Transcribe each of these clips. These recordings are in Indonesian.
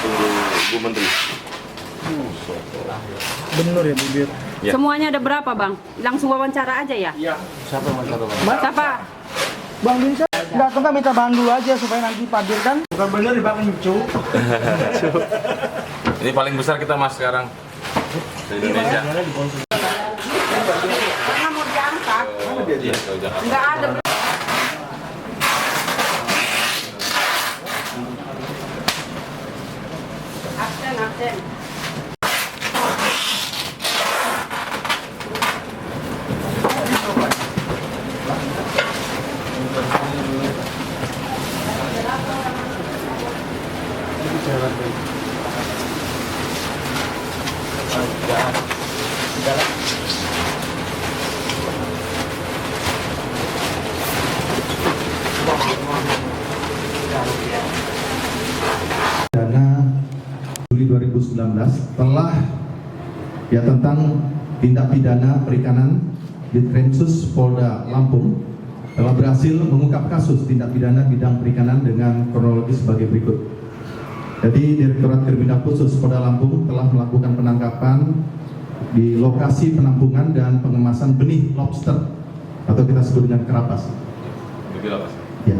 tunggu Bu Menteri. Bener ya bibir. Ya. Semuanya ada berapa bang? Langsung wawancara aja ya? Iya. Siapa wawancara bang? Siapa? Bang bisa nggak tuh kan minta bahan dulu aja supaya nanti padir kan. Bukan bener ya bang lucu. Ini paling besar kita mas sekarang di Indonesia. Karena mau diangkat. Iya, kalau Jakarta. Nggak ada. Absen. Dana Juli 2019 telah tentang tindak pidana perikanan Ditkrimsus Polda Lampung telah berhasil mengungkap kasus tindak pidana bidang perikanan dengan kronologi sebagai berikut. Jadi Direktorat Kriminal Khusus Polda Lampung telah melakukan penangkapan di lokasi penampungan dan pengemasan benih lobster atau kita sebut dengan kerapas. Ya.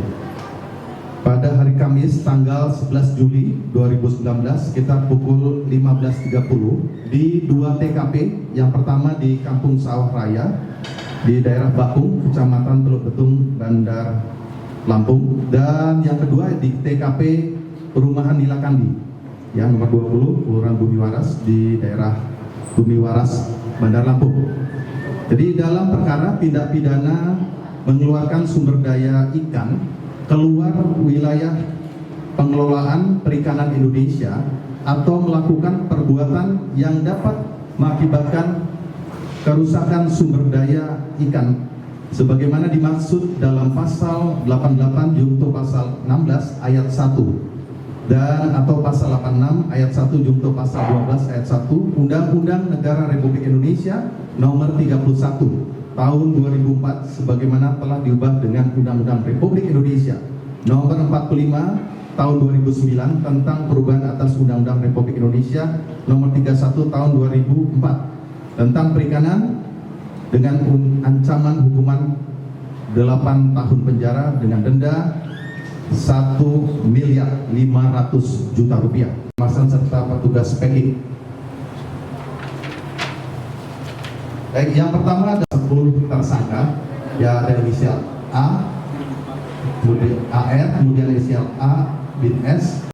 Pada hari Kamis tanggal 11 Juli 2019 sekitar pukul 15.30 di dua TKP, yang pertama di Kampung Sawah Raya di daerah Bakung, Kecamatan Teluk Betung, Bandar Lampung, dan yang kedua di TKP Perumahan Nilakandi yang nomor 20 Kelurahan Bumi Waras di daerah Bumi Waras, Bandar Lampung. Jadi dalam perkara tindak pidana mengeluarkan sumber daya ikan keluar wilayah pengelolaan perikanan Indonesia atau melakukan perbuatan yang dapat mengakibatkan kerusakan sumber daya ikan sebagaimana dimaksud dalam pasal 88 junto pasal 16 ayat 1 dan atau pasal 86 ayat 1 junto pasal 12 ayat 1 Undang-Undang Negara Republik Indonesia nomor 31 tahun 2004 sebagaimana telah diubah dengan Undang-Undang Republik Indonesia nomor 45 tahun 2009 tentang perubahan atas Undang-Undang Republik Indonesia nomor 31 tahun 2004 tentang perikanan dengan ancaman hukuman 8 tahun penjara dengan denda 1.500.000.000 rupiah. Pemasan serta petugas packing. Baik, yang pertama ada 10 tersangka, ya ada inisial A, kemudian AR, kemudian inisial A bin S,